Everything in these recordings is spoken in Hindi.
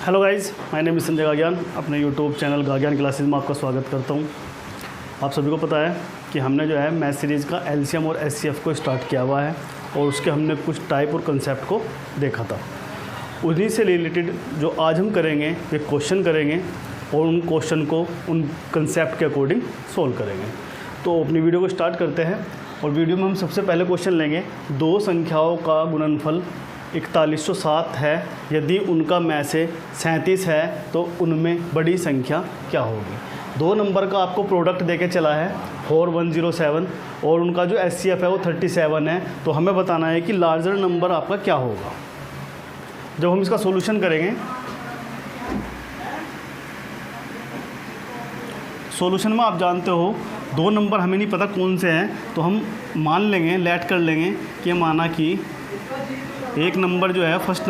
Hello guys, my name is Sanjay Gagiyan. अपने यूट्यूब चैनल गागियान क्लासेस में आपका स्वागत करता हूं। आप सभी को पता है कि हमने जो है मैथ सीरीज़ का एलसीएम और एचसीएफ को स्टार्ट किया हुआ है और उसके हमने कुछ टाइप और कंसेप्ट को देखा था। उन्हीं से रिलेटेड जो आज हम करेंगे ये क्वेश्चन करेंगे और उन क्वेश्चन को उन कंसेप्ट के अकॉर्डिंग सोल्व करेंगे। तो अपनी वीडियो को स्टार्ट करते हैं और वीडियो में हम सबसे पहले क्वेश्चन लेंगे। दो संख्याओं का गुणनफल 4107 है, यदि उनका में से 37 है तो उनमें बड़ी संख्या क्या होगी। दो नंबर का आपको प्रोडक्ट देके चला है 4107 और उनका जो एचसीएफ है वो 37 है। तो हमें बताना है कि लार्जर नंबर आपका क्या होगा। जब हम इसका सॉल्यूशन करेंगे, सॉल्यूशन में आप जानते हो दो नंबर हमें नहीं पता कौन से हैं, तो हम मान लेंगे, लेट कर लेंगे कि माना कि एक नंबर जो है फर्स्ट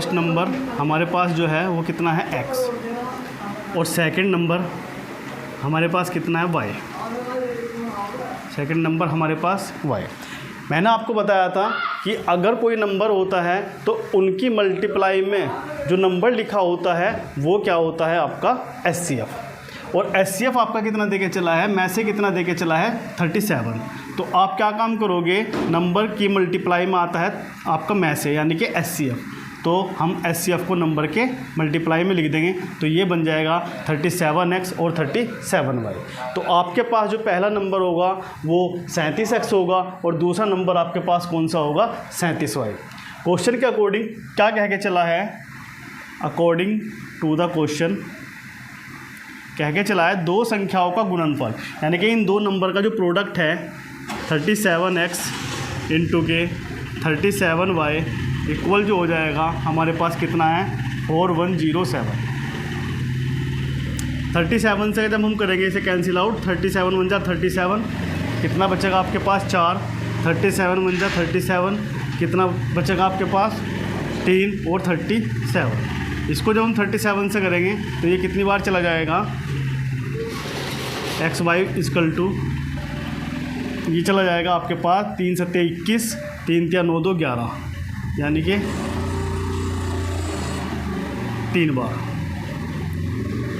नंबर हमारे पास जो है वो कितना है x और सेकंड नंबर हमारे पास कितना है y। सेकंड नंबर हमारे पास y। मैंने आपको बताया था कि अगर कोई नंबर होता है तो उनकी मल्टीप्लाई में जो नंबर लिखा होता है वो क्या होता है आपका एचसीएफ। और एचसीएफ आपका कितना देके चला है, में से कितना देके चला है 37। तो आप क्या काम करोगे, नंबर की मल्टीप्लाई में आता है आपका में से यानी कि एचसीएफ। तो हम एचसीएफ को नंबर के मल्टीप्लाई में लिख देंगे तो ये बन जाएगा 37x और 37y। तो आपके पास जो पहला नंबर होगा वो 37x होगा और दूसरा नंबर आपके पास कौन सा होगा 37y। क्वेश्चन के अकॉर्डिंग क्या कह के चला है, अकॉर्डिंग टू द क्वेश्चन कह के चला है दो संख्याओं का गुणनफल, यानी कि इन दो नंबर का जो प्रोडक्ट है 37x इंटू के 37y इक्वल जो हो जाएगा हमारे पास कितना है 4107। 37 से जब हम करेंगे इसे कैंसिल आउट, 37 बन जा 37, कितना बचेगा आपके पास 4, 37 बन जा 37, कितना बचेगा आपके पास 3 और 37। इसको जब हम 37 से करेंगे तो ये कितनी बार चला जाएगा, एक्स वाई इक्वल टू ये चला जाएगा आपके पास 3 7 21, 3 3 9 2 11, यानी कि 3 बार।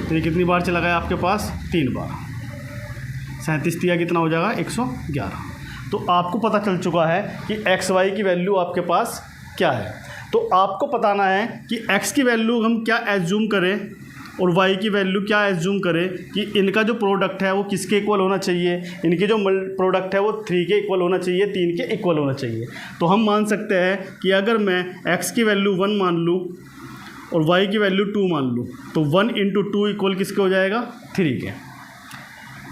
तो ये कितनी बार चला गया आपके पास 3 बार। 37 दिया कितना हो जाएगा 111। तो आपको पता चल चुका है कि एक्स वाई की वैल्यू आपके पास क्या है। तो आपको बताना है कि x की वैल्यू हम क्या एज्यूम करें और y की वैल्यू क्या एज्यूम करें कि इनका जो प्रोडक्ट है वो किसके इक्वल होना चाहिए। इनके जो प्रोडक्ट है वो 3 के इक्वल होना चाहिए, 3 के इक्वल होना चाहिए। तो हम मान सकते हैं कि अगर मैं x की वैल्यू 1 मान लूँ और y की वैल्यू 2 मान लूँ तो 1 इंटू 2 इक्वल किसके हो जाएगा 3 के।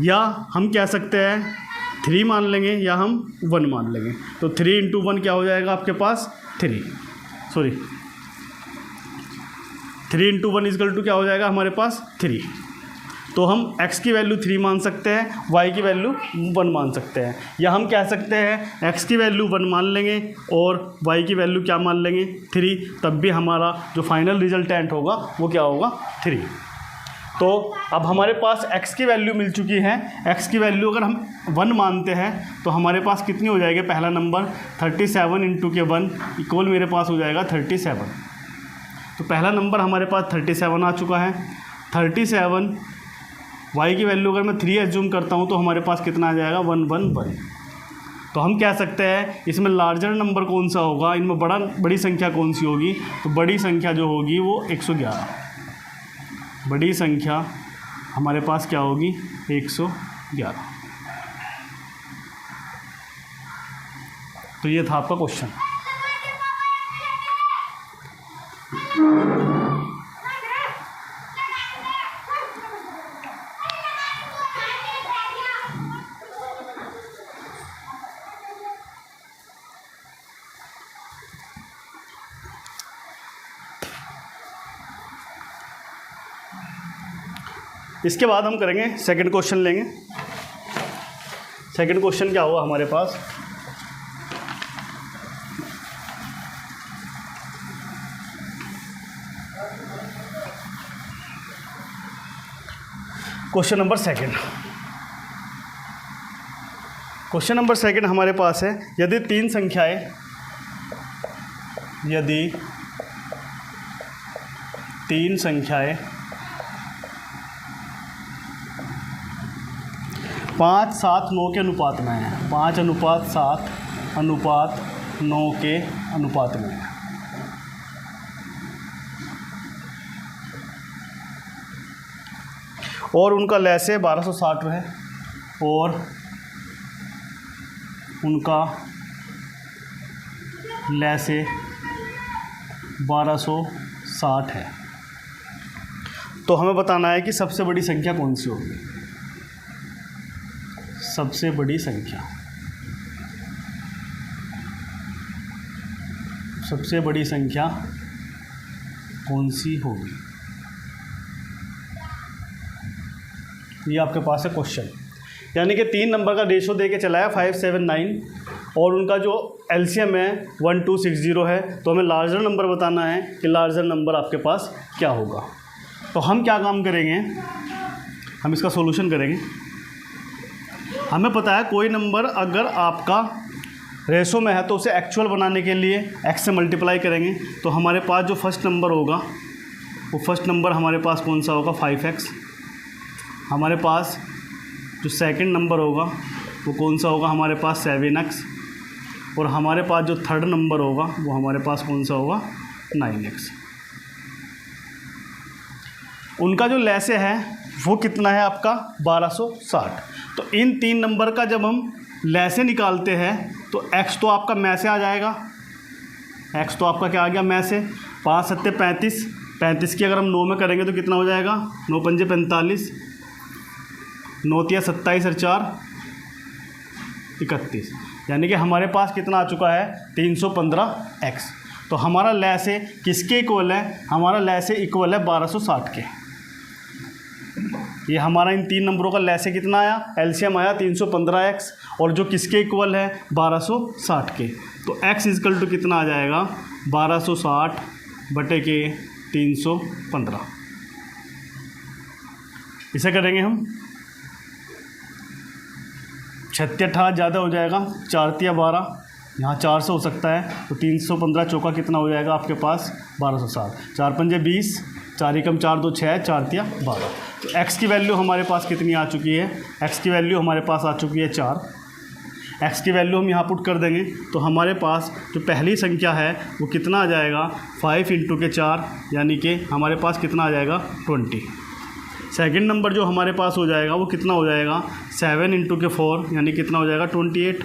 या हम कह सकते हैं 3 मान लेंगे या हम 1 मान लेंगे। तो 3 इंटू 1 क्या हो जाएगा आपके पास 3 इंटू 1 इजकल टू क्या हो जाएगा हमारे पास 3। तो हम x की वैल्यू 3 मान सकते हैं, y की वैल्यू 1 मान सकते हैं। या हम कह सकते हैं x की वैल्यू 1 मान लेंगे और y की वैल्यू क्या मान लेंगे 3, तब भी हमारा जो फाइनल रिजल्टेंट होगा वो क्या होगा 3। तो अब हमारे पास x की वैल्यू मिल चुकी है। x की वैल्यू अगर हम 1 मानते हैं तो हमारे पास कितनी हो जाएगी, पहला नंबर 37 इंटू के 1 इक्वल मेरे पास हो जाएगा 37। तो पहला नंबर हमारे पास 37 आ चुका है। 37 y की वैल्यू अगर मैं 3 एज्यूम करता हूँ तो हमारे पास कितना आ जाएगा 111। तो हम कह सकते हैं इसमें लार्जर नंबर कौन सा होगा, इनमें बड़ी संख्या कौन सी होगी। तो बड़ी संख्या जो होगी वो 111। बड़ी संख्या हमारे पास क्या होगी 111। तो ये था आपका क्वेश्चन। इसके बाद हम करेंगे सेकंड क्वेश्चन लेंगे। सेकंड क्वेश्चन क्या हुआ हमारे पास, question number second. Question number second हमारे पास है, यदि तीन 3 संख्याएं 5:7:9 के अनुपात में है, 5:7:9 के अनुपात में है। और उनका लैसे 1260 है और उनका लैसे 1260 है। तो हमें बताना है कि सबसे बड़ी संख्या कौन सी होगी। सबसे बड़ी संख्या, सबसे बड़ी संख्या कौन सी होगी, ये आपके पास है क्वेश्चन। यानी कि 3 नंबर का रेशो दे के चला है 5, 7, 9 और उनका जो एलसीएम है 1260 है। तो हमें लार्जर नंबर बताना है कि लार्जर नंबर आपके पास क्या होगा। तो हम क्या काम करेंगे, हम इसका सॉल्यूशन करेंगे। हमें पता है कोई नंबर अगर आपका रेशो में है तो उसे एक्चुअल बनाने के लिए x से मल्टीप्लाई करेंगे। तो हमारे पास जो फर्स्ट नंबर होगा वो फर्स्ट नंबर हमारे पास कौन सा होगा, 5x। हमारे पास जो सेकंड नंबर होगा वो कौन सा होगा, हमारे पास 7x। और हमारे पास जो थर्ड नंबर होगा वो हमारे पास कौन सा होगा, 9x। उनका जो लैसे है वो कितना है आपका, 1260। तो इन 3 नंबर का जब हम लैसे निकालते हैं तो x तो आपका में से आ जाएगा, x तो आपका क्या आ गया, में से। 5 7 35, 35 की अगर हम 9 में करेंगे तो कितना हो जाएगा, 9 पंजे 45, 9 तिया 27 और 4 31। यानी कि हमारे पास कितना आ चुका है, 315x। तो हमारा लैसे किसके इक्वल है, हमारा लैसे इक्वल है 1260 के। ये हमारा इन 3 नंबरों का लैसे कितना आया, एलसीएम आया 315x और जो किसके इक्वल है, 1260 के। तो x इक्वल टू कितना आ जाएगा, 1260 बटे के 315। इसे करेंगे हम 36 ज़्यादा हो जाएगा, 4 तिया 12, यहाँ 4 से हो सकता है। तो 315 चौका कितना हो जाएगा आपके पास, 1260। 4 पंजे 20, 4 एकम 4 2 6, 4 तिया 12। तो x की वैल्यू हमारे पास कितनी आ चुकी है, x की वैल्यू हमारे पास आ चुकी है 4। x की वैल्यू हम यहाँ पुट कर देंगे तो हमारे पास जो पहली संख्या है वो कितना आ जाएगा, 5 × के 4 यानी कि हमारे पास कितना आ जाएगा, 20। सेकंड नंबर जो हमारे पास हो जाएगा वो कितना हो जाएगा, 7 × के 4 यानी कितना हो जाएगा, 28।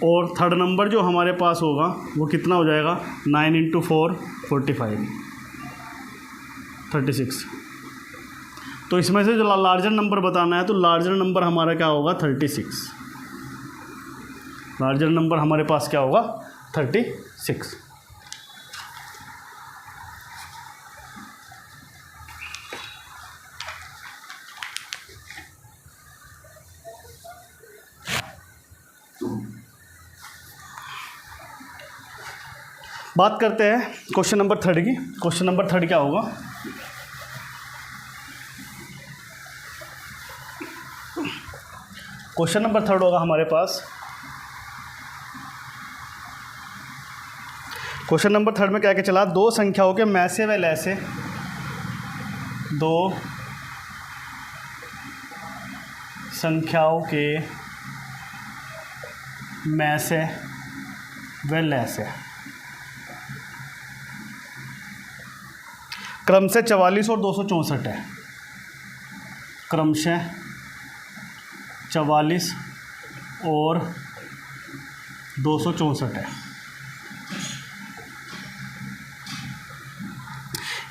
और थर्ड नंबर जो हमारे पास होगा वो कितना हो जाएगा, 9 × 4 45 36। तो इसमें से जो लार्जर नंबर बताना है तो लार्जर नंबर हमारा क्या होगा, 36। लार्जर नंबर हमारे पास क्या होगा, 36। बात करते हैं क्वेश्चन नंबर 3 की। क्वेश्चन नंबर 3 क्या होगा, क्वेश्चन नंबर 3 होगा हमारे पास। क्वेश्चन नंबर 3 में क्या क्या चला, 2 संख्याओं के में से व लैसे, 2 संख्याओं के में से व लैसे क्रमशः 44 और 264 है। क्रमशः 44 और 264 है।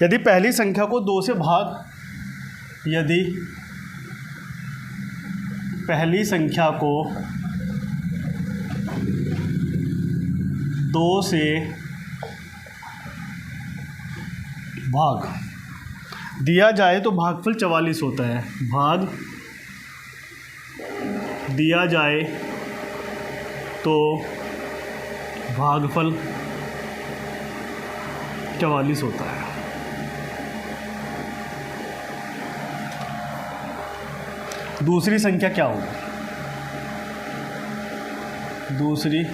यदि पहली संख्या को 2 से भाग, यदि पहली संख्या को 2 से भाग दिया जाए तो भागफल 44 होता है। भाग दिया जाए तो भागफल 44 होता है। दूसरी संख्या क्या होगी, दूसरी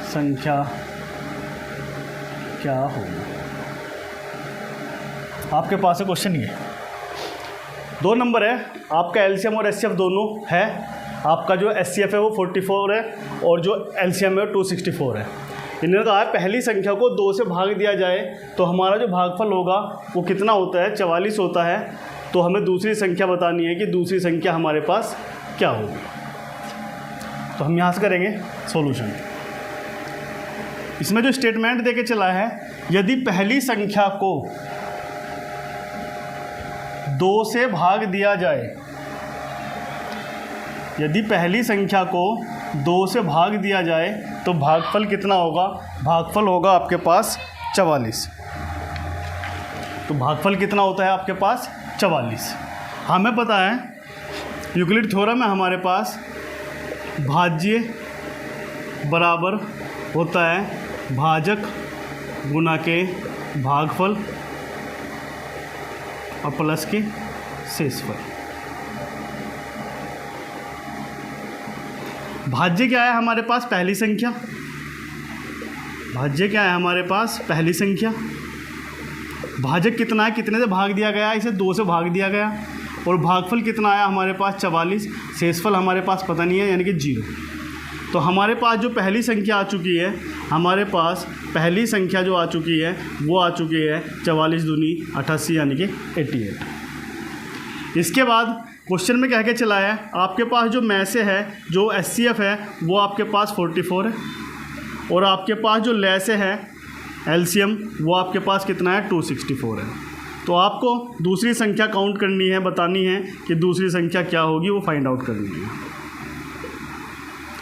संख्या क्या होगी, आपके पास है क्वेश्चन ये 2 नंबर है, आपका एलसीएम और एचसीएफ दोनों है। आपका जो एचसीएफ है वो 44 है और जो एलसीएम है वो 264 है। इन्होंने कहा है पहली संख्या को 2 से भाग दिया जाए तो हमारा जो भागफल होगा वो कितना होता है, 44 होता है। तो हमें दूसरी संख्या बतानी है कि दूसरी संख्या हमारे पास क्या होगी। तो हम यहाँ से करेंगे सॉल्यूशन। इसमें जो स्टेटमेंट देके चला है, यदि पहली संख्या को 2 से भाग दिया जाए, यदि पहली संख्या को 2 से भाग दिया जाए तो भागफल कितना होगा, भागफल होगा आपके पास 44। तो भागफल कितना होता है आपके पास 44। हमें पता है यूक्लिड थ्योरम में हमारे पास भाज्य बराबर होता है भाजक गुना के भागफल और प्लस के शेषफल। भाज्य क्या है हमारे पास, पहली संख्या। भाज्य क्या है हमारे पास, पहली संख्या। भाजक कितना है, कितने से भाग दिया गया, इसे 2 से भाग दिया गया। और भागफल कितना आया हमारे पास 44। शेषफल हमारे पास पता नहीं है, यानी कि 0। तो हमारे पास जो पहली संख्या आ चुकी है, हमारे पास पहली संख्या जो आ चुकी है वो आ चुकी है 44 दूनी 88 यानी कि 88। इसके बाद क्वेश्चन में कह के चला है आपके पास जो में से है, जो एचसीएफ है वो आपके पास 44 है और आपके पास जो ले से है एलसीएम वो आपके पास कितना है 264 है। तो आपको दूसरी संख्या काउंट करनी है, बतानी है कि दूसरी संख्या क्या होगी, वो फाइंड आउट करनी है।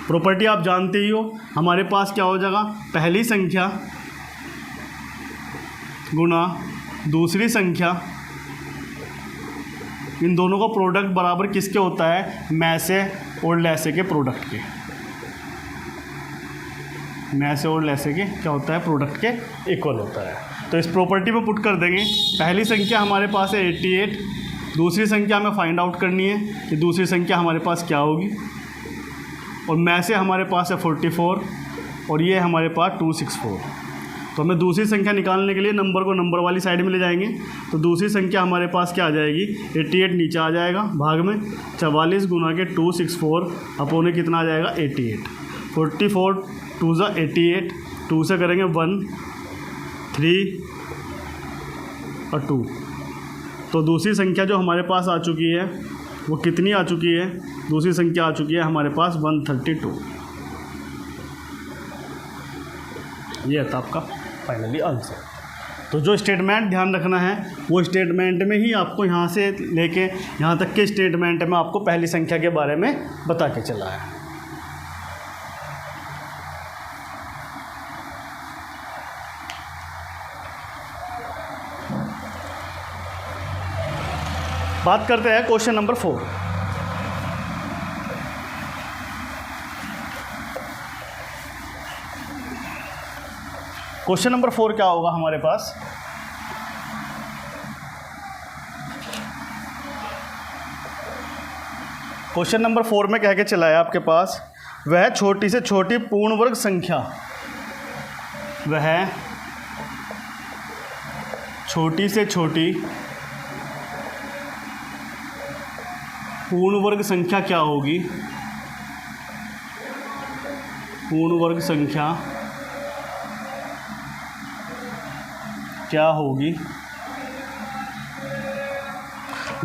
प्रॉपर्टी आप जानते ही हो, हमारे पास क्या हो जाएगा, पहली संख्या गुना दूसरी संख्या, इन दोनों का प्रोडक्ट बराबर किसके होता है, में से और ले के प्रोडक्ट के। में से और ले के क्या होता है, प्रोडक्ट के इक्वल होता है। तो इस प्रॉपर्टी में पुट कर देंगे। पहली संख्या हमारे पास है 88, दूसरी संख्या हमें फाइंड आउट करनी है कि दूसरी संख्या हमारे पास क्या होगी। और में से हमारे पास है 44 और ये हमारे पास 264। तो हमें दूसरी संख्या निकालने के लिए नंबर को नंबर वाली साइड में ले जाएंगे। तो दूसरी संख्या हमारे पास क्या आ जाएगी, 88 नीचे आ जाएगा भाग में, 44 गुना के 264 अपोने कितना आ जाएगा 88। 44 2 ज़ा 88, 2 से करेंगे 1 3 और 2। तो दूसरी संख्या जो हमारे पास आ चुकी है वो कितनी आ चुकी है, दूसरी संख्या आ चुकी है हमारे पास 132। ये था आपका फाइनली आंसर। तो जो स्टेटमेंट ध्यान रखना है वो स्टेटमेंट में ही आपको यहाँ से लेके यहाँ तक के स्टेटमेंट में आपको पहली संख्या के बारे में बता के चला है। बात करते हैं क्वेश्चन नंबर 4। क्वेश्चन नंबर 4 क्या होगा हमारे पास, क्वेश्चन नंबर 4 में कह के चला है आपके पास, वह छोटी से छोटी पूर्ण वर्ग संख्या, वह छोटी से छोटी पूर्ण वर्ग संख्या क्या होगी, पूर्ण वर्ग संख्या क्या होगी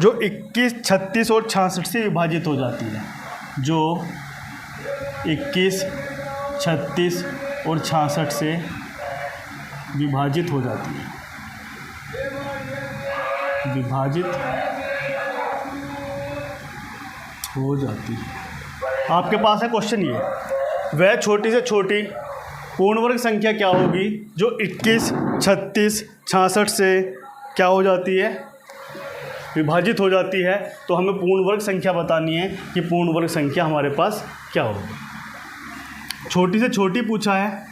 जो 21, 36 और 66 से विभाजित हो जाती है, जो 21, 36 और 66 से विभाजित हो जाती है, विभाजित हो जाती है। आपके पास है क्वेश्चन ये, वह छोटी से छोटी पूर्ण वर्ग संख्या क्या होगी जो 21, 36, 66 से क्या हो जाती है, विभाजित हो जाती है। तो हमें पूर्ण वर्ग संख्या बतानी है कि पूर्ण वर्ग संख्या हमारे पास क्या होगी। छोटी से छोटी पूछा है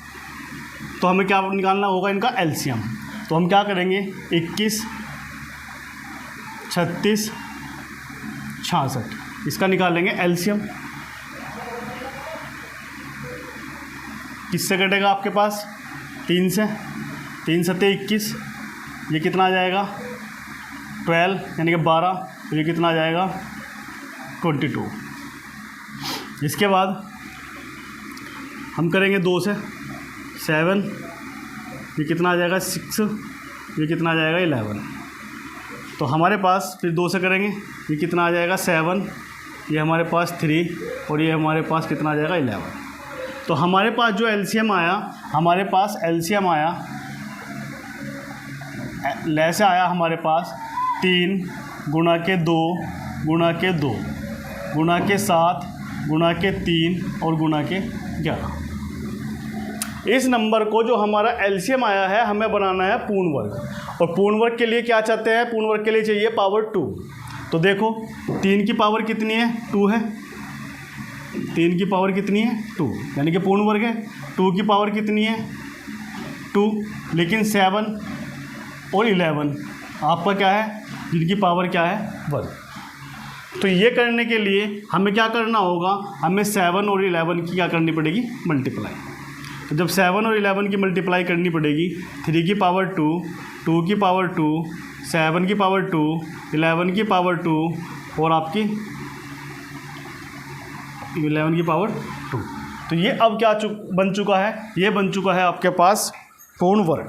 तो हमें क्या निकालना होगा, इनका एलसीएम। तो हम क्या करेंगे, 21, 36, 66 इसका निकालेंगे एलसीएम। किससे कटेगा आपके पास, 3 से, 3 सत्ते 21, ये कितना आ जाएगा 12 यानी कि 12, तो ये कितना आ जाएगा 22। इसके बाद हम करेंगे 2 से 7, ये कितना आ जाएगा 6, ये कितना आ जाएगा 11। तो हमारे पास फिर 2 से करेंगे, ये कितना आ जाएगा 7, ये हमारे पास 3 और ये हमारे पास कितना आ जाएगा 11। तो हमारे पास जो एलसीएम आया, हमारे पास एलसीएम आया ऐसे आया हमारे पास 3 गुणा के 2 गुणा के 2 गुणा के 7 गुणा के 3 और गुणा के 11। इस नंबर को जो हमारा एलसीएम आया है हमें बनाना है पूर्ण वर्ग, और पूर्ण वर्ग के लिए क्या चाहते हैं, पूर्ण वर्ग के लिए चाहिए पावर 2। तो देखो 3 की पावर कितनी है 2 है, 3 की पावर कितनी है 2, यानी कि पूर्ण वर्ग है। 2 की पावर कितनी है 2, लेकिन 7 और 11 आपका क्या है, जिनकी पावर क्या है वर्ग। तो ये करने के लिए हमें क्या करना होगा, हमें 7 और 11 की क्या करनी पड़ेगी मल्टीप्लाई। तो जब 7 और 11 की मल्टीप्लाई करनी पड़ेगी, 3 की पावर 2, 2 की पावर 2, 7 की पावर 2, 11 की पावर 2 और आपकी 11 की पावर 2। तो ये अब क्या बन चुका है, ये बन चुका है आपके पास पूर्ण वर्ग।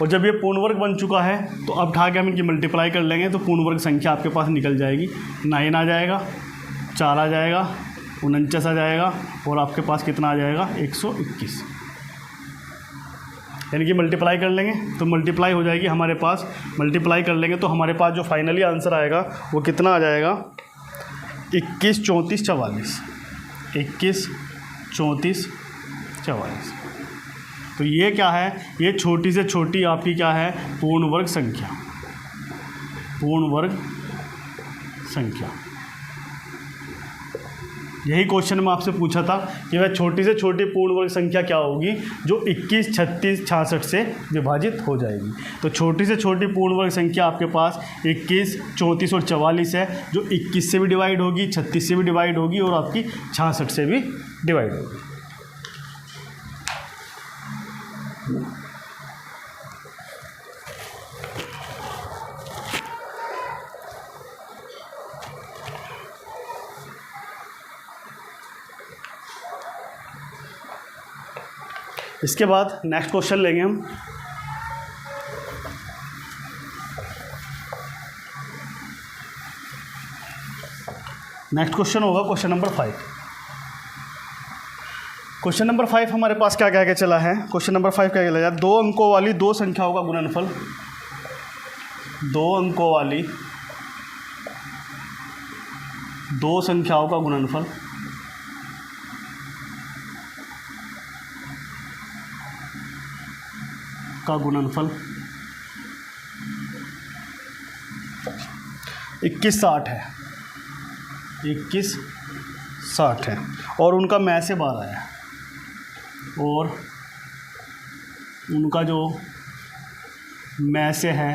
और जब ये पूर्ण वर्ग बन चुका है तो अब उठा के हम इनकी मल्टीप्लाई कर लेंगे, तो पूर्ण वर्ग संख्या आपके पास निकल जाएगी। 9 आ जाएगा, 4 आ जाएगा, 49 आ जाएगा और आपके पास कितना आ जाएगा 121। यानी कि मल्टीप्लाई कर लेंगे तो मल्टीप्लाई हो जाएगी हमारे पास, मल्टीप्लाई कर लेंगे तो हमारे पास जो फाइनली आंसर आएगा वो कितना आ जाएगा 21, 34, 44। 21, 34, 44। तो ये क्या है, ये छोटी से छोटी आपकी क्या है पूर्ण वर्ग संख्या, पूर्ण वर्ग संख्या। यही क्वेश्चन में आपसे पूछा था कि वह छोटी से छोटी पूर्ण वर्ग संख्या क्या होगी जो 21, 36, 66 से विभाजित हो जाएगी। तो छोटी से छोटी पूर्ण वर्ग संख्या आपके पास 21, 34 और 44 है, जो 21 से भी डिवाइड होगी, 36 से भी डिवाइड होगी और आपकी 66 से भी डिवाइड होगी। इसके बाद नेक्स्ट क्वेश्चन लेंगे हम। नेक्स्ट क्वेश्चन होगा क्वेश्चन नंबर 5। क्वेश्चन नंबर 5 हमारे पास क्या कह के चला है, क्वेश्चन नंबर 5 क्या कहला है, 2 अंकों वाली 2 संख्याओं का गुणनफल, 2 अंकों वाली 2 संख्याओं का गुणनफल का गुणनफल 2160 है, 2160 है और उनका मैं से 12 है, और उनका जो मैं से है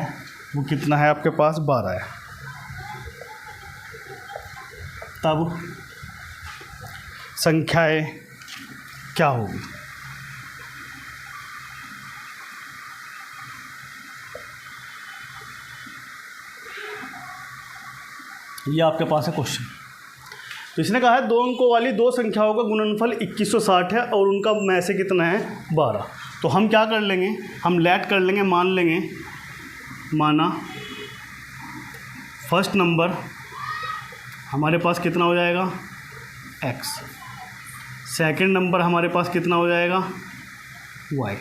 वो कितना है आपके पास 12 है। तब संख्याएं क्या होगी। ये आपके पास है क्वेश्चन। तो इसने कहा है 2 अंकों वाली 2 संख्याओं का गुणनफल 2160 है और उनका मैं से कितना है 12। तो हम क्या कर लेंगे, हम लेट कर लेंगे, मान लेंगे, माना फर्स्ट नंबर हमारे पास कितना हो जाएगा x, सेकंड नंबर हमारे पास कितना हो जाएगा y,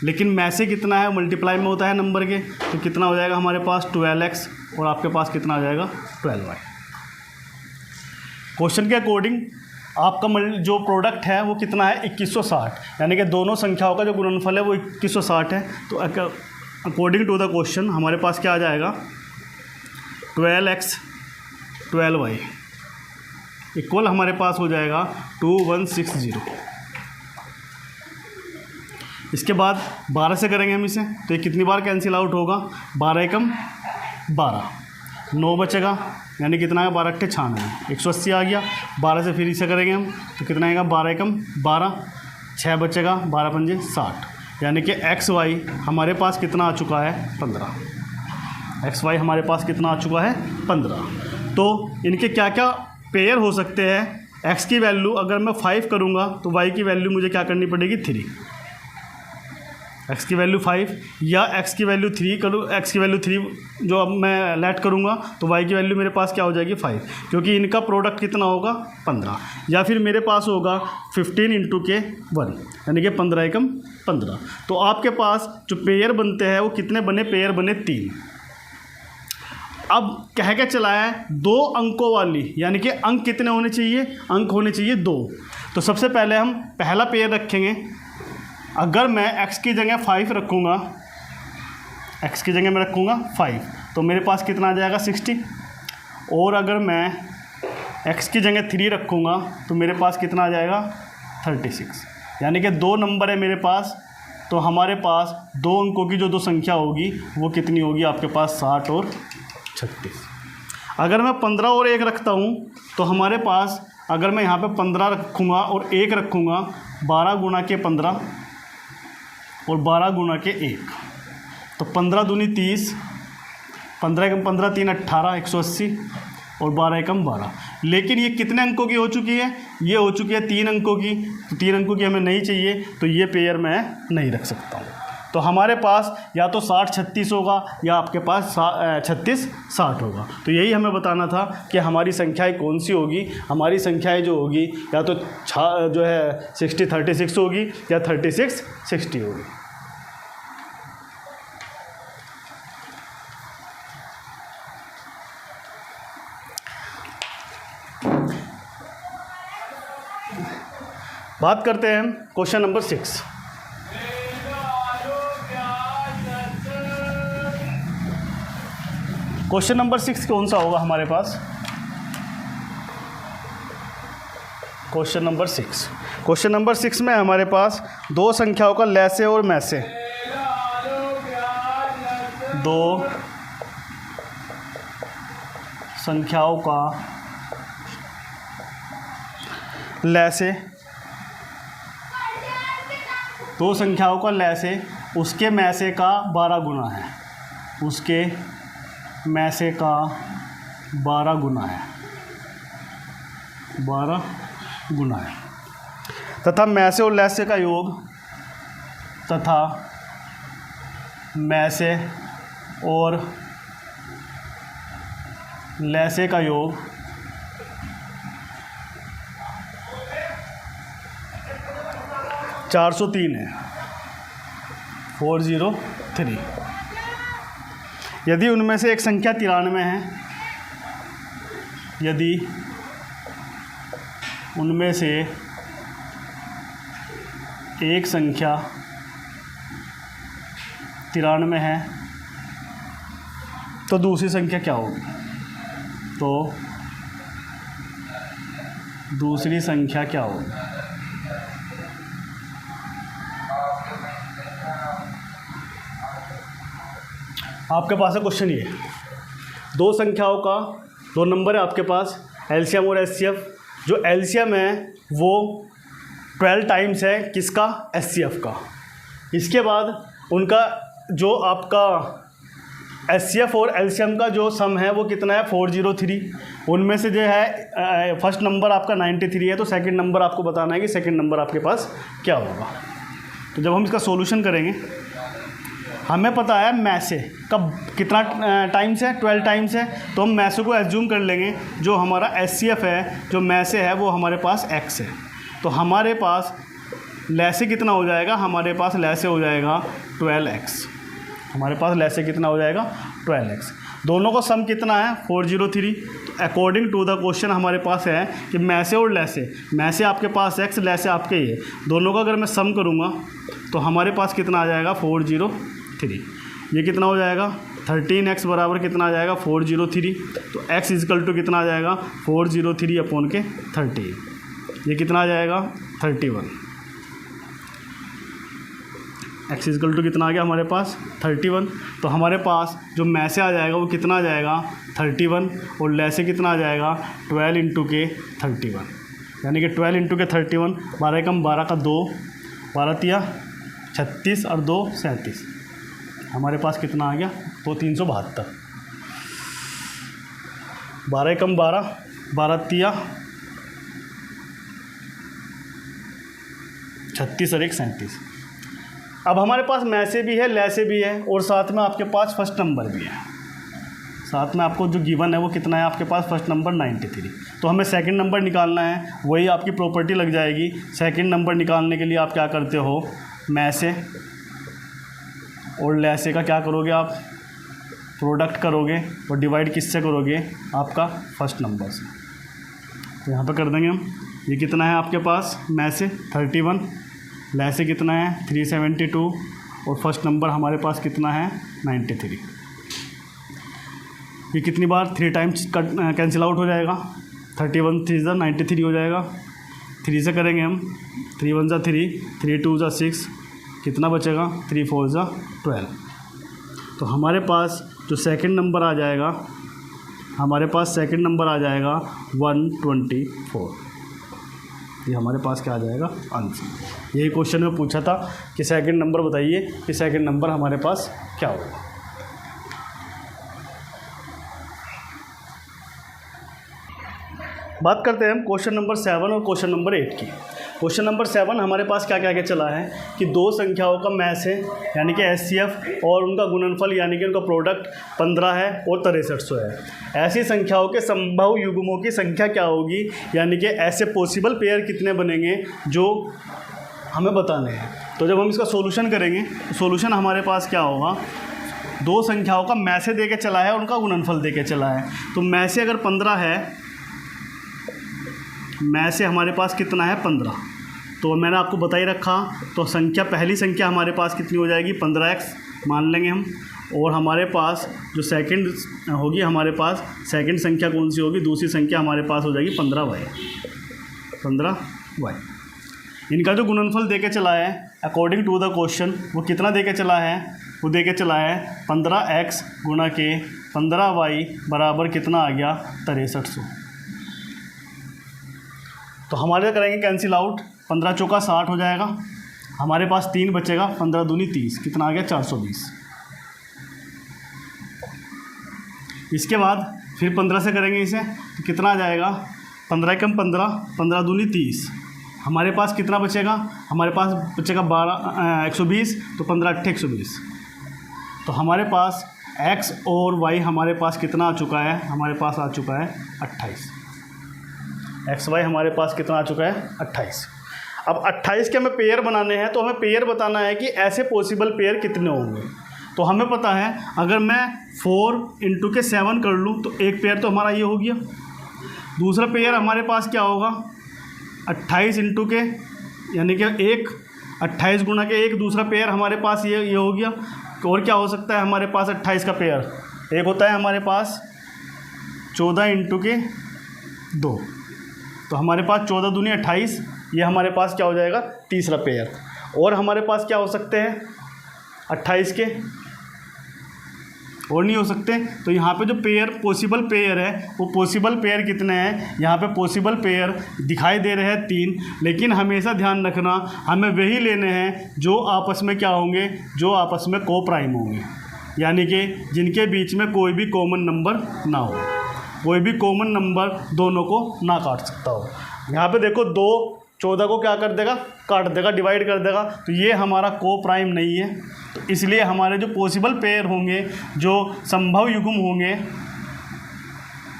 लेकिन में से कितना है मल्टीप्लाई में होता है नंबर के, तो कितना हो जाएगा हमारे पास 12x और आपके पास कितना आ जाएगा 12y। क्वेश्चन के अकॉर्डिंग आपका जो प्रोडक्ट है वो कितना है 2160, यानी कि दोनों संख्याओं का जो गुणनफल है वो 2160 है। तो अकॉर्डिंग टू द क्वेश्चन हमारे पास क्या आ जाएगा 12x 12y इक्वल हमारे पास हो जाएगा 2160। इसके बाद 12 से करेंगे हम इसे, तो ये कितनी बार कैंसिल आउट होगा, 12 एकम 12, 9 बचेगा, यानी कितना है 12 अट्ठे 96, 180 आ गया। 12 से फिर इसे करेंगे हम तो कितना आएगा 12 एकम 12, 6 बचेगा, 12 पंजे 60, यानी कि एक्स वाई हमारे पास कितना आ चुका है 15। एक्स वाई हमारे पास कितना आ चुका है 15। तो इनके क्या क्या पेयर हो सकते हैं, एक्स की वैल्यू अगर मैं 5 करूँगा तो वाई की वैल्यू मुझे क्या करनी पड़ेगी 3, एक्स की वैल्यू 5 या एक्स की वैल्यू 3 करूँ, एक्स की वैल्यू 3 जो अब मैं लेट करूँगा तो वाई की वैल्यू मेरे पास क्या हो जाएगी 5, क्योंकि इनका प्रोडक्ट कितना होगा 15, या फिर मेरे पास होगा 15 इंटू के 1 यानी कि 15 एकम 15। तो आपके पास जो पेयर बनते हैं वो कितने बने, पेयर बने 3। अब कह के चला है 2 अंकों वाली, यानी कि अंक कितने होने चाहिए, अंक होने चाहिए 2। तो सबसे पहले हम पहला पेयर रखेंगे। अगर मैं x की जगह 5 रखूँगा, x की जगह मैं रखूँगा 5, तो मेरे पास कितना आ जाएगा 60। और अगर मैं x की जगह 3 रखूँगा तो मेरे पास कितना आ जाएगा 36, यानी कि 2 नंबर है मेरे पास। तो हमारे पास 2 अंकों की जो 2 संख्या होगी वो कितनी होगी आपके पास 60 और 36। अगर मैं 15 और 1 रखता हूँ तो हमारे पास, अगर मैं यहाँ पे 15 रखूँगा और 1 रखूँगा, 12 गुणा के 15 और 12 गुणा के 1, तो 15 दूनी 30, 15 एकम 15, 3 18, 180 और 12 एकम 12। लेकिन ये कितने अंकों की हो चुकी है, ये हो चुकी है 3 अंकों की। तो 3 अंकों की हमें नहीं चाहिए, तो ये पेयर मैं नहीं रख सकता हूँ। तो हमारे पास या तो 60 36 होगा या आपके पास 36 60 होगा। तो यही हमें बताना था कि हमारी संख्याएं कौन सी होगी। हमारी संख्याएं जो होगी या तो जो है 60 36 होगी या 36 60 होगी। बात करते हैं क्वेश्चन नंबर 6। क्वेश्चन नंबर 6 कौन सा होगा हमारे पास, क्वेश्चन नंबर 6 में हमारे पास 2 संख्याओं का लैसे और मैसे, 2 संख्याओं का लैसे, 2 संख्याओं का लैसे उसके मैसे का 12 गुना है, उसके मैसे का 12 गुना है, 12 गुना है, तथा मैसे और लैसे का योग, तथा मैसे और लैसे का योग 403 है, 403। यदि उनमें से एक संख्या 93 है, यदि उनमें से एक संख्या 93 है तो दूसरी संख्या क्या होगी, तो दूसरी संख्या क्या होगी। आपके पास है क्वेश्चन ये, 2 संख्याओं का 2 नंबर है आपके पास, एलसीएम और एचसीएफ। जो एलसीएम है वो 12 टाइम्स है किसका, एचसीएफ का। इसके बाद उनका जो आपका एचसीएफ और एलसीएम का जो सम है वो कितना है 403। उनमें से जो है फर्स्ट नंबर आपका 93 है, तो सेकंड नंबर आपको बताना है कि सेकंड नंबर आपके पास क्या होगा। तो जब हम इसका सॉल्यूशन करेंगे, हमें पता है मैसे का कितना टाइम्स है, 12 टाइम्स है, तो हम मैसे को एज्यूम कर लेंगे। जो हमारा एचसीएफ है, जो मैसे है, वो हमारे पास x है। तो हमारे पास लैसे कितना हो जाएगा, हमारे पास लैसे हो जाएगा 12x। हमारे पास लैसे कितना हो जाएगा 12x। दोनों का सम कितना है 403। तो अकॉर्डिंग टू द क्वेश्चन हमारे पास है कि मैसे और लैसे, मैसे आपके पास x, लैसे आपके ये दोनों का अगर मैं सम करूँगा तो हमारे पास कितना आ जाएगा 403। ये कितना हो जाएगा 13x बराबर कितना आ जाएगा 403। तो x इजकल टू कितना आ जाएगा 403 अपॉन के 13। ये कितना आ जाएगा 31। x इजकल टू कितना आ गया हमारे पास 31। तो हमारे पास जो मैसे आ जाएगा वो कितना आ जाएगा 31, और लैसे कितना आ जाएगा 12 इंटू के 31, यानी कि 12 इंटू के 31, 12 कम 12 का 2, 12 तिया 36 और 2 37। हमारे पास कितना आ गया तो 372। 12 कम 12, 12 तिया 36 और 1 37। अब हमारे पास मैसे भी है, लैसे भी है, और साथ में आपके पास फर्स्ट नंबर भी है। साथ में आपको जो गिवन है वो कितना है आपके पास, फर्स्ट नंबर 93। तो हमें सेकंड नंबर निकालना है, वही आपकी प्रॉपर्टी लग जाएगी। सेकंड नंबर निकालने के लिए आप क्या करते हो, मैसे और लैसे का क्या करोगे आप, प्रोडक्ट करोगे और डिवाइड किससे करोगे, आपका फर्स्ट नंबर से। तो यहाँ पे कर देंगे हम, ये कितना है आपके पास मैसे 31, लैसे कितना है 372, और फर्स्ट नंबर हमारे पास कितना है 93। ये कितनी बार 3 टाइम्स कैंसिल आउट हो जाएगा, 31 3 ज़ा 93 हो जाएगा। 3 से करेंगे हम, 3 1 ज़ा 3, 3 2 ज़ा 6, कितना बचेगा 3 4 ज़ा 12। तो हमारे पास जो सेकंड नंबर आ जाएगा, हमारे पास सेकंड नंबर आ जाएगा 124। ये हमारे पास क्या आ जाएगा, आंसर। यही क्वेश्चन में पूछा था कि सेकंड नंबर बताइए कि सेकंड नंबर हमारे पास क्या होगा। बात करते हैं हम क्वेश्चन नंबर 7 और क्वेश्चन नंबर 8 की। क्वेश्चन नंबर 7 हमारे पास क्या क्या क्या चला है कि दो संख्याओं का मैस है यानी कि एचसीएफ, और उनका गुणनफल यानी कि उनका प्रोडक्ट 15 है और 6300 है। ऐसी संख्याओं के संभव युग्मों की संख्या क्या होगी, यानी कि ऐसे पॉसिबल पेयर कितने बनेंगे जो हमें बताने हैं। तो जब हम इसका सोल्यूशन करेंगे तो सोल्यूशन हमारे पास क्या होगा, दो संख्याओं का मैसे दे के चला है और उनका गुणनफल दे के चला है। तो मैसे अगर 15 है, मैसे हमारे पास कितना है 15, तो मैंने आपको बता ही रखा। तो संख्या, पहली संख्या हमारे पास कितनी हो जाएगी 15x मान लेंगे हम, और हमारे पास जो सेकंड होगी, हमारे पास सेकंड संख्या कौन सी होगी, दूसरी संख्या हमारे पास हो जाएगी 15y। 15y इनका जो गुणनफल देके चला है अकॉर्डिंग टू द क्वेश्चन, वो कितना देके चला है, वो देके चला है 15x गुणा के 15y बराबर कितना आ गया 6300। तो हमारे करेंगे कैंसिल आउट, 15 चौका 60 हो जाएगा, हमारे पास 3 बचेगा, 15 दूनी 30, कितना आ गया 420। इसके बाद फिर 15 से करेंगे इसे, तो कितना आ जाएगा 15 कम 15, 15 दूनी 30, हमारे पास कितना बचेगा, हमारे पास बचेगा 120, तो 15 8 120। तो हमारे पास x और y हमारे पास कितना आ चुका है, हमारे पास आ चुका है 28। एक्स वाई हमारे पास कितना आ चुका है 28। अब 28 के हमें पेयर बनाने हैं, तो हमें पेयर बताना है कि ऐसे पॉसिबल पेयर कितने होंगे। तो हमें पता है अगर मैं 4 × के 7 कर लूँ तो एक पेयर तो हमारा ये हो गया। दूसरा पेयर हमारे पास क्या होगा 28 × के, यानी कि 28 गुणा के 1, दूसरा पेयर हमारे पास ये हो गया। और क्या हो सकता है हमारे पास 28 का पेयर, एक होता है हमारे पास 14 × के 2, तो हमारे पास 14 दूनी 28, ये हमारे पास क्या हो जाएगा तीसरा पेयर। और हमारे पास क्या हो सकते हैं 28 के, और नहीं हो सकते। तो यहाँ पे जो पेयर पॉसिबल पेयर है वो पॉसिबल पेयर कितने हैं, यहाँ पे पॉसिबल पेयर दिखाई दे रहे हैं 3, लेकिन हमेशा ध्यान रखना हमें वही लेने हैं जो आपस में क्या होंगे, जो आपस में को प्राइम होंगे, यानी कि जिनके बीच में कोई भी कॉमन नंबर ना हो, कोई भी कॉमन नंबर दोनों को ना काट सकता हो। यहाँ पे देखो 2 14 को क्या कर देगा, काट देगा, डिवाइड कर देगा, तो ये हमारा को प्राइम नहीं है। तो इसलिए हमारे जो पॉसिबल पेयर होंगे, जो संभव युग्म होंगे,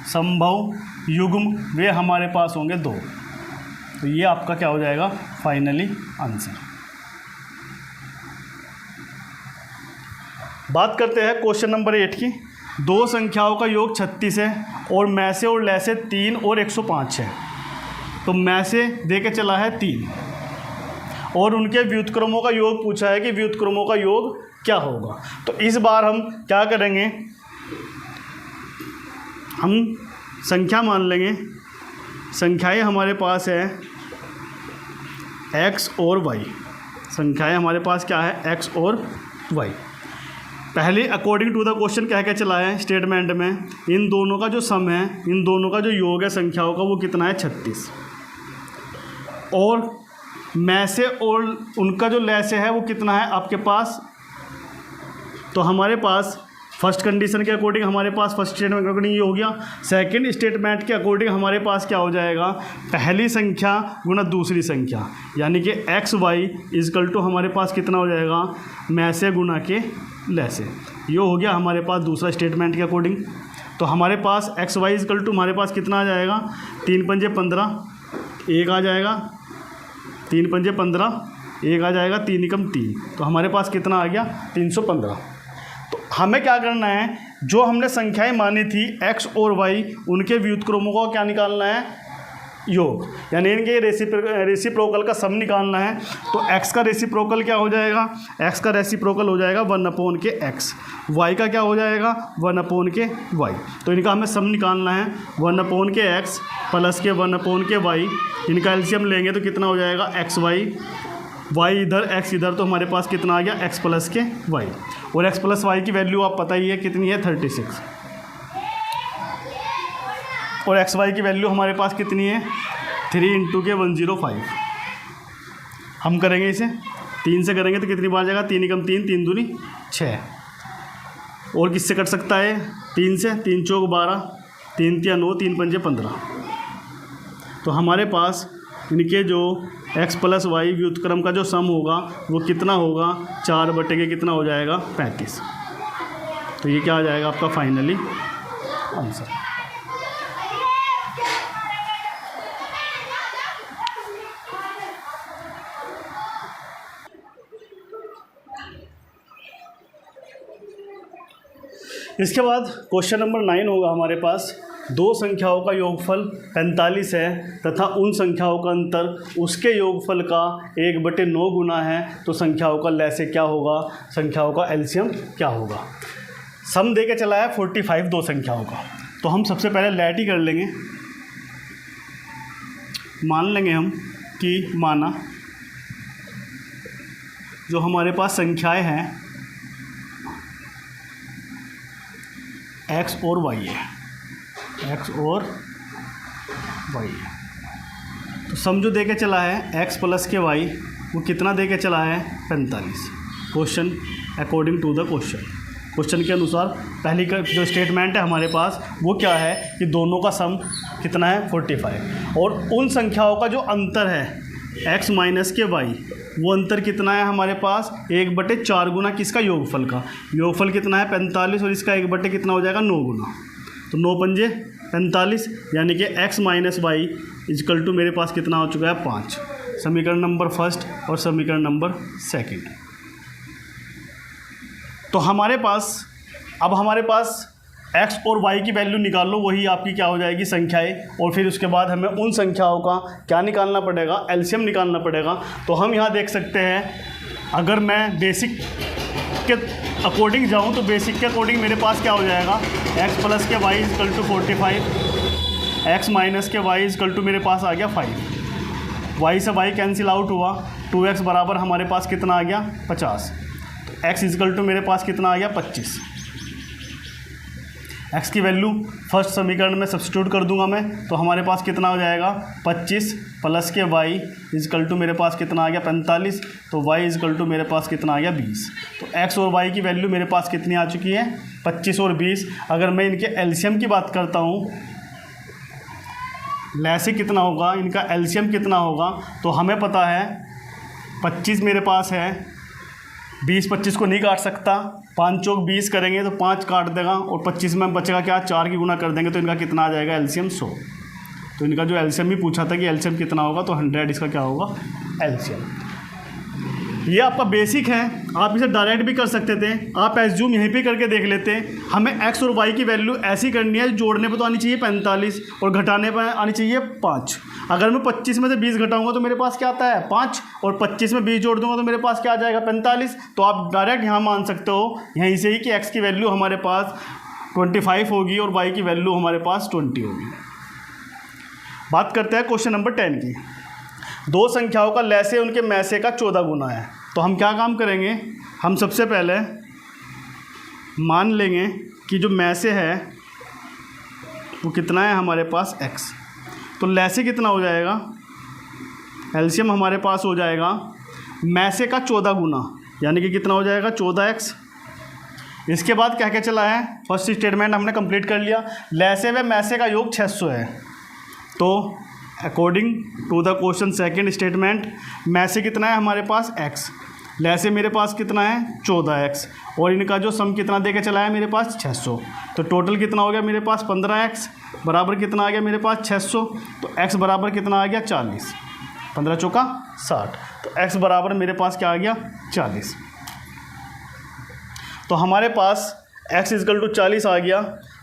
संभव युग्म, वे हमारे पास होंगे 2। तो ये आपका क्या हो जाएगा फाइनली आंसर। बात करते हैं क्वेश्चन नंबर 8 की। दो संख्याओं का योग 36 है और मैसे और लैसे 3 और 105 है। तो मैसे दे के चला है 3 और उनके व्युत्क्रमों का योग पूछा है कि व्युत्क्रमों का योग क्या होगा। तो इस बार हम क्या करेंगे, हम संख्या मान लेंगे, संख्याएं हमारे पास है x और y, संख्याएं हमारे पास क्या है x और y। पहले अकॉर्डिंग टू द क्वेश्चन कह के चला है स्टेटमेंट में, इन दोनों का जो सम है, इन दोनों का जो योग है संख्याओं का, वो कितना है 36। और मैसे और उनका जो लैसे है वो कितना है आपके पास, तो हमारे पास फर्स्ट कंडीशन के अकॉर्डिंग हमारे पास फर्स्ट स्टेटमेंट के अकॉर्डिंग ये हो गया। सेकंड स्टेटमेंट के अकॉर्डिंग हमारे पास क्या हो जाएगा, पहली संख्या गुना दूसरी संख्या, यानी कि एक्स वाई इजकल टू हमारे पास कितना हो जाएगा, मैं से गुना के ले से। ये हो गया हमारे पास दूसरा स्टेटमेंट के अकॉर्डिंग। तो हमारे पास एक्स वाई इजकल टू हमारे पास कितना आ जाएगा, 3 पंजे 15, 1 आ जाएगा, 3 पंजे 15, 1 आ जाएगा, 3 एकम 3, तो हमारे पास कितना आ गया 315। तो हमें क्या करना है, जो हमने संख्याएं मानी थी x और y, उनके व्युत्क्रमों का क्या निकालना है, योग, यानी इनके रेसिप्रोकल का सम निकालना है। तो x का रेसिप्रोकल क्या हो जाएगा, x का रेसिप्रोकल हो जाएगा 1/x, y का क्या हो जाएगा 1/y। तो इनका हमें सम निकालना है 1/x प्लस के 1/y। इनका एलसीएम लेंगे तो कितना हो जाएगा x y इधर x इधर, तो हमारे पास कितना आ गया x प्लस के y। और x प्लस y की वैल्यू आप पता ही है कितनी है 36, और एक्स वाई की वैल्यू हमारे पास कितनी है 3 × के 105। हम करेंगे इसे 3 से करेंगे तो कितनी बार जाएगा, 3 एकम 3, 3 दूनी 6। और किससे कट सकता है, 3 से, 3 चौक 12, 3 तिया 9, 3 पंजे 15। तो हमारे पास इनके जो x प्लस वाई व्युत्क्रम का जो सम होगा वो कितना होगा, 4 बटे के कितना हो जाएगा 35। तो ये क्या आ जाएगा आपका फाइनली आंसर। इसके बाद क्वेश्चन नंबर 9 होगा हमारे पास। दो संख्याओं का योगफल 45 है तथा उन संख्याओं का अंतर उसके योगफल का 1/9 गुना है, तो संख्याओं का लैसे क्या होगा, संख्याओं का एलसीएम क्या होगा। सम दे के चला है 45 दो संख्याओं का। तो हम सबसे पहले लैट ही कर लेंगे। मान लेंगे हम कि माना जो हमारे पास संख्याएं हैं x और y है, x और y है। तो सम जो दे के चला है x प्लस के y वो कितना दे के चला है 45। Question according to the question के अनुसार पहली का जो स्टेटमेंट है हमारे पास वो क्या है कि दोनों का सम कितना है 45, और उन संख्याओं का जो अंतर है x माइनस के y वो अंतर कितना है हमारे पास 1/4 गुना किसका, योगफल का। योगफल कितना है 45 और इसका 1 कितना हो जाएगा 9 गुना। तो 9 पंजे 45, यानी कि x minus Y equal to मेरे पास कितना हो चुका है 5। समीकरण नंबर फर्स्ट और समीकरण नंबर सेकंड। तो हमारे पास अब हमारे पास x और y की वैल्यू निकाल लो, वही आपकी क्या हो जाएगी संख्याएं। और फिर उसके बाद हमें उन संख्याओं का क्या निकालना पड़ेगा, एलसीएम निकालना पड़ेगा। तो हम यहाँ देख सकते हैं, अगर मैं बेसिक के अकॉर्डिंग जाऊँ तो बेसिक के अकॉर्डिंग मेरे पास क्या हो जाएगा, x plus K y equal to 45, x minus K y equal to मेरे पास आ गया 5। y से y कैंसिल आउट हुआ, 2x बराबर हमारे पास कितना आ गया 50। तो x इजकल टू मेरे पास कितना आ गया 25। x की वैल्यू फर्स्ट समीकरण में सब्स्टिट्यूट कर दूंगा मैं, तो हमारे पास कितना हो जाएगा 25 plus K y equal to मेरे पास कितना आ गया 45। तो y इजकल टू मेरे पास कितना आ गया 20। तो x और y की वैल्यू मेरे पास कितनी आ चुकी है 25 और 20। अगर मैं इनके एलसीएम की बात करता हूँ, लैसे कितना होगा, इनका एलसीएम कितना होगा, तो हमें पता है 25 मेरे पास है, 20 25 को नहीं काट सकता, 5 चौक 20 करेंगे तो 5 काट देगा, और 25 में बचेगा क्या, 4 की गुना कर देंगे तो इनका कितना आ जाएगा एलसीएम 100। तो इनका जो एलसीएम भी पूछा था कि एलसीएम कितना होगा, तो 100 इसका क्या होगा एलसीएम। ये आपका बेसिक है, आप इसे डायरेक्ट भी कर सकते थे, आप एज्यूम यहीं पे करके देख लेते। हमें x और y की वैल्यू ऐसी करनी है, जोड़ने पे तो आनी चाहिए 45 और घटाने पे आनी चाहिए 5। अगर मैं 25 में से 20 घटाऊंगा तो मेरे पास क्या आता है 5, और 25 में 20 जोड़ दूंगा तो मेरे पास क्या आ जाएगा 45। तो आप डायरेक्ट यहाँ मान सकते हो यहीं से ही कि x की वैल्यू हमारे पास 25 होगी और y की वैल्यू हमारे पास 20 होगी। बात करते हैं क्वेश्चन नंबर 10 की। दो संख्याओं का लैसे उनके मैसे का 14 गुना है। तो हम क्या काम करेंगे, हम सबसे पहले मान लेंगे कि जो मैसे है वो कितना है हमारे पास x। तो लैसे कितना हो जाएगा, एलसीएम हमारे पास हो जाएगा मैसे का 14 गुना, यानी कि कितना हो जाएगा 14x इसके बाद क्या क्या चला है, फर्स्ट स्टेटमेंट हमने कंप्लीट कर लिया। लैसे व मैसे का योग 600 है, तो according to the question second statement मैसे कितना है हमारे पास x, लैसे मेरे पास कितना है 14x, और इनका जो सम कितना दे के चला है मेरे पास 600, तो टोटल कितना हो गया मेरे पास 15x बराबर कितना आ गया मेरे पास 600, तो x बराबर कितना आ गया 40, 15 चौका 60, तो x बराबर मेरे पास क्या आ गया 40। तो हमारे पास x इजकल टू 40 आ गया।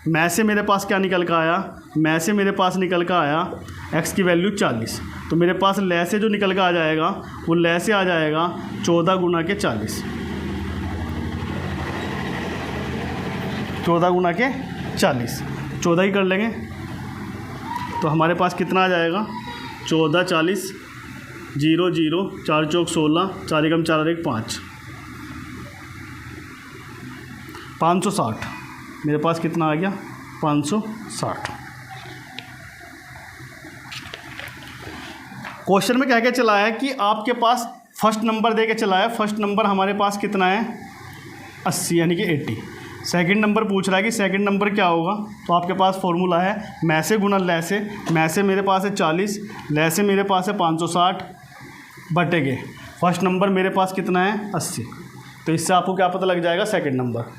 मैं से मेरे पास क्या निकल कर आया, मैं से मेरे पास निकल कर आया x की वैल्यू 40, तो मेरे पास ले से जो निकल कर आ जाएगा वो ले से आ जाएगा 14 गुना के 40, 14 गुना के 40, 14 ही कर लेंगे, तो हमारे पास कितना आ जाएगा 14 40 0 0 4 चौक 16 4 एकम 4 1 5, 560 मेरे पास कितना आ गया 560। क्वेश्चन में क्या क्या चला है कि आपके पास फर्स्ट नंबर दे के चला है, फर्स्ट नंबर हमारे पास कितना है 80 यानी कि 80। सेकंड नंबर पूछ रहा है कि सेकंड नंबर क्या होगा, तो आपके पास फॉर्मूला है मैसे गुना लैसे, मैसे मेरे पास है 40, लैसे मेरे पास है 560 बटेगे फर्स्ट नंबर मेरे पास कितना है 80, तो इससे आपको क्या पता लग जाएगा सेकंड नंबर।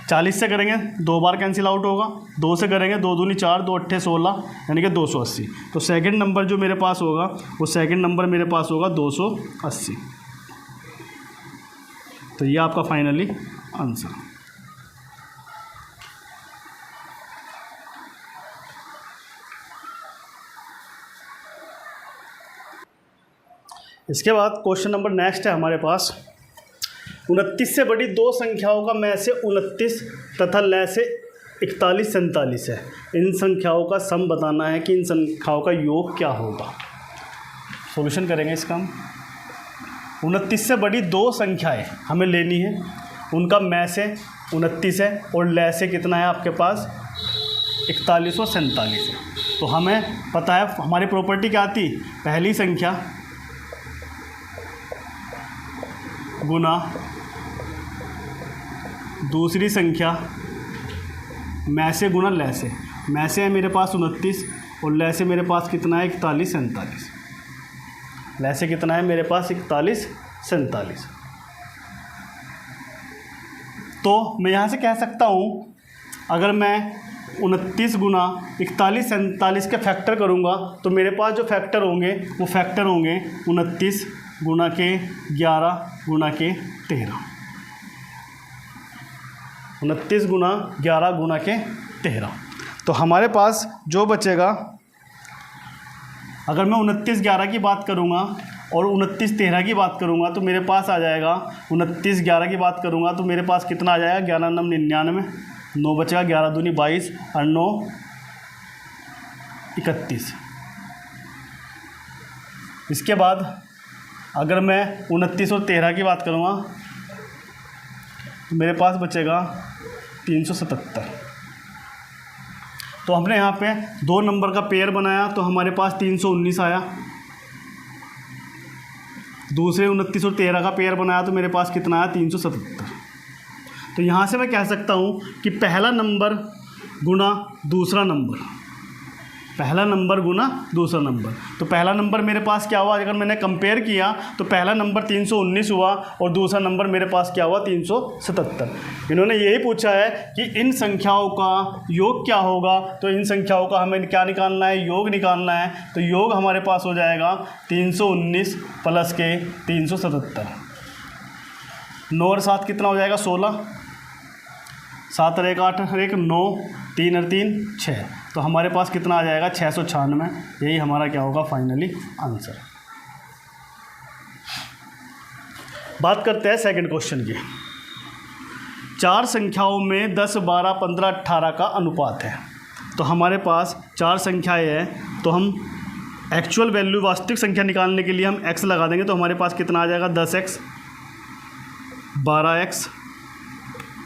40 से करेंगे 2 बार कैंसिल आउट होगा, 2 से करेंगे 2 दूनी 4 2 अट्ठे 16 यानी कि 280, तो सेकंड नंबर जो मेरे पास होगा वो सेकंड नंबर मेरे पास होगा 280, तो ये आपका फाइनली आंसर। इसके बाद क्वेश्चन नंबर नेक्स्ट है हमारे पास, 29 से बड़ी दो संख्याओं का मैं से 29 तथा लय से 41 47 है, इन संख्याओं का सम बताना है कि इन संख्याओं का योग क्या होगा। सॉल्यूशन करेंगे इसका हम। 29 से बड़ी दो संख्याएं हमें लेनी है, उनका मैं से 29 है और लय से कितना है आपके पास 41 और 47 है, तो हमें पता है हमारी प्रॉपर्टी क्या आती, पहली संख्या गुना दूसरी संख्या मैं से गुना लय से। मैं से है मेरे पास 29 और लय से मेरे पास कितना है 41 47, लय से कितना है मेरे पास 41 47। तो मैं यहाँ से कह सकता हूँ अगर मैं 29 गुना 41 47 के फैक्टर करूँगा तो मेरे पास जो फैक्टर होंगे वो फैक्टर होंगे 29 गुना के 11 गुना के 13, 29 गुना 11 गुना के 13। तो हमारे पास जो बचेगा, अगर मैं 29 11 की बात करूँगा और 29 13 की बात करूँगा तो मेरे पास आ जाएगा, 29 11 की बात करूँगा तो मेरे पास कितना आ जाएगा 11 9 99, 9 बचेगा, 11 दूनी 22 और 9 31। इसके बाद अगर मैं 29 और 13 की बात करूँगा तो मेरे पास बचेगा 377। तो हमने यहाँ पे दो नंबर का पेयर बनाया तो हमारे पास 319 आया, दूसरे 29 और 13 का पेयर बनाया तो मेरे पास कितना आया 377। तो यहाँ से मैं कह सकता हूँ कि पहला नंबर गुना दूसरा नंबर, पहला नंबर गुना दूसरा नंबर, तो पहला नंबर मेरे पास क्या हुआ, अगर मैंने कंपेयर किया तो पहला नंबर 319 हुआ और दूसरा नंबर मेरे पास क्या हुआ 377। इन्होंने यही पूछा है कि इन संख्याओं का योग क्या होगा, तो इन संख्याओं का हमें क्या निकालना है, योग निकालना है। तो योग हमारे पास हो जाएगा 319 प्लस के 377, 9 और 7 कितना हो जाएगा 16, 7 और 1 8 और 1 9, 3 और 3 6, तो हमारे पास कितना आ जाएगा 696। यही हमारा क्या होगा फाइनली आंसर। बात करते हैं सेकंड क्वेश्चन की। चार संख्याओं में 10 12 15 18 का अनुपात है। तो हमारे पास चार संख्याएं हैं, तो हम एक्चुअल वैल्यू वास्तविक संख्या निकालने के लिए हम x लगा देंगे, तो हमारे पास कितना आ जाएगा 10x 12x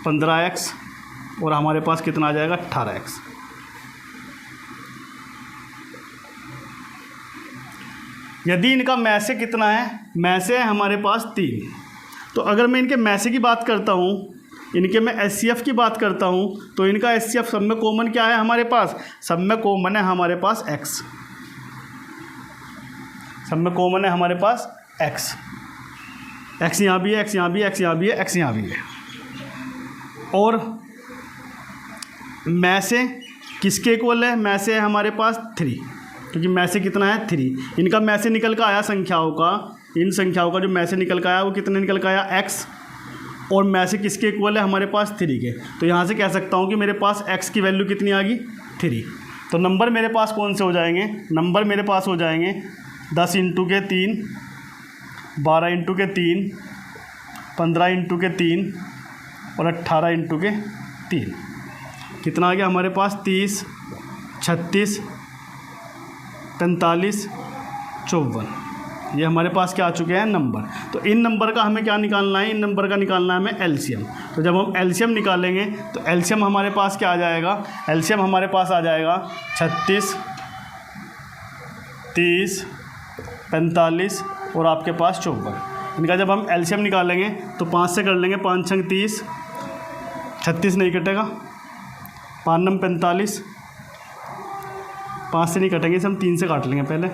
15x और हमारे पास कितना आ जाएगा 18x। यदि इनका मैसे कितना है, मैसे है हमारे पास 3, तो अगर मैं इनके मैसे की बात करता हूँ इनके मैं HCF की बात करता हूँ तो इनका HCF सब में कॉमन क्या है हमारे पास, सब में कॉमन है हमारे पास X, सब में कॉमन है हमारे पास X। X यहाँ भी है, X यहाँ भी है, X यहाँ भी है, X यहाँ भी है। और में से किसके इक्वल है, में से है हमारे पास 3, क्योंकि में से कितना है 3। इनका में से निकल कर आया संख्याओं का, इन संख्याओं का जो में से निकल कर आया वो कितने निकल कर आया X, और में से किसके इक्वल है हमारे पास 3 के। तो यहाँ से कह सकता हूँ कि मेरे पास X की वैल्यू कितनी आ गई 3। तो नंबर मेरे पास कौन से हो जाएंगे, नंबर मेरे पास हो जाएंगे 10 × के 3, 12 × के 3, 15 × के 3 और 18 × के 3। कितना आ गया हमारे पास 30, 36, 45, 54। ये हमारे पास क्या आ चुके हैं नंबर। तो इन नंबर का हमें क्या निकालना है, इन नंबर का निकालना है हमें एलसीएम। तो जब हम एलसीएम निकालेंगे तो एलसीएम हमारे पास क्या आ जाएगा, एलसीएम हमारे पास आ जाएगा 36, 30, 45 और आपके पास 54। इनका जब हम एलसीएम निकालेंगे तो 5 से कर लेंगे, 5 × 30, 36 नहीं कटेगा, 5 × 45, 5 से नहीं कटेंगे, इसे हम 3 से काट लेंगे पहले।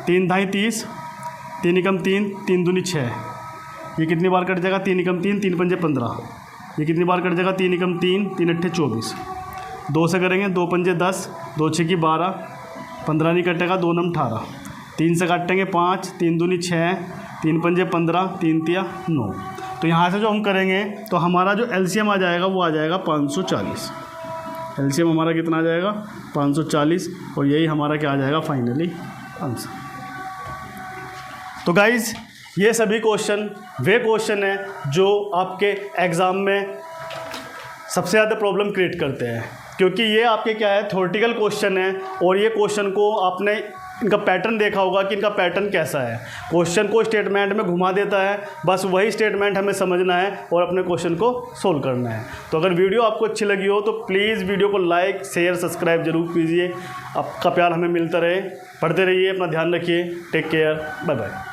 3 × 30, 3 × 3, 3 दूनी 6। ये कितनी बार कट जाएगा, 3 × 3, 3 × 5 15। ये कितनी बार कट जाएगा, 3 × 3, 3 × 8 24। 2 से करेंगे, 2 × 5 10, 2 × 6 12, 15 नहीं कटेगा, 2 × 18। 3 से काटेंगे 5, 3 दूनी 6, 3 × 5 15, 3 × 9। तो यहाँ से जो हम करेंगे तो हमारा जो एलसीएम आ जाएगा वो आ जाएगा 540। एलसीएम हमारा कितना आ जाएगा 540, और यही हमारा क्या आ जाएगा फाइनली आंसर। तो गाइज़ ये सभी क्वेश्चन वे क्वेश्चन हैं जो आपके एग्ज़ाम में सबसे ज़्यादा प्रॉब्लम क्रिएट करते हैं, क्योंकि ये आपके क्या है थ्योरेटिकल क्वेश्चन है, और ये क्वेश्चन को आपने इनका पैटर्न देखा होगा कि इनका पैटर्न कैसा है। क्वेश्चन को स्टेटमेंट में घुमा देता है, बस वही स्टेटमेंट हमें समझना है और अपने क्वेश्चन को सोल्व करना है। तो अगर वीडियो आपको अच्छी लगी हो तो प्लीज़ वीडियो को लाइक शेयर सब्सक्राइब जरूर कीजिए। आपका प्यार हमें मिलता रहे, पढ़ते रहिए, अपना ध्यान रखिए, टेक केयर, बाय बाय।